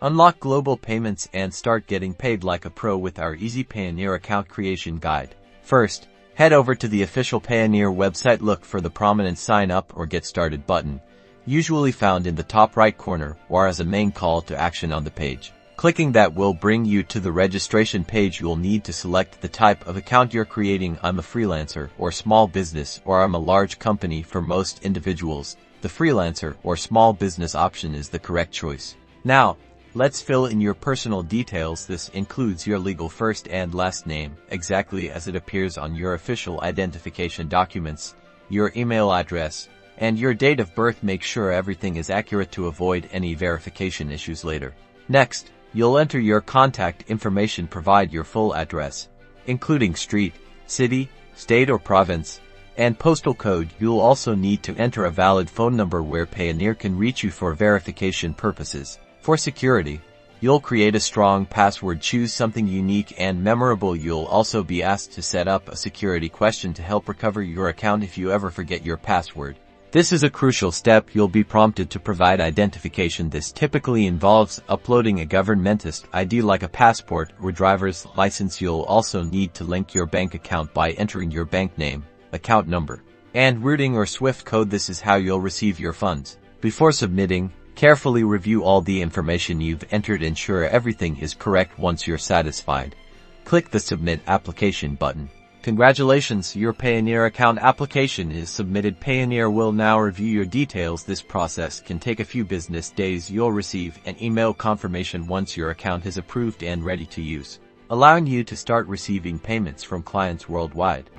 Unlock global payments and start getting paid like a pro with our easy Payoneer account creation guide. First, head over to the official Payoneer website. Look for the prominent Sign Up or Get Started button, usually found in the top right corner or as a main call to action on the page. Clicking that will bring you to the registration page. You'll need to select the type of account you're creating. I'm a freelancer or small business, or I'm a large company. For most individuals, the freelancer or small business option is the correct choice. Now, let's fill in your personal details. This includes your legal first and last name, exactly as it appears on your official identification documents, your email address, and your date of birth. Make sure everything is accurate to avoid any verification issues later. Next, you'll enter your contact information. Provide your full address, including street, city, state or province, and postal code. You'll also need to enter a valid phone number where Payoneer can reach you for verification purposes. For security, you'll create a strong password. Choose something unique and memorable. You'll also be asked to set up a security question to help recover your account if you ever forget your password. This is a crucial step. You'll be prompted to provide identification. This typically involves uploading a governmentist ID like a passport or driver's license. You'll also need to link your bank account by entering your bank name, account number, and routing or SWIFT code. This is how you'll receive your funds. Before submitting, carefully review all the information you've entered. Ensure everything is correct. Once you're satisfied, click the Submit Application button. Congratulations, your Payoneer account application is submitted. Payoneer will now review your details. This process can take a few business days. You'll receive an email confirmation once your account is approved and ready to use, allowing you to start receiving payments from clients worldwide.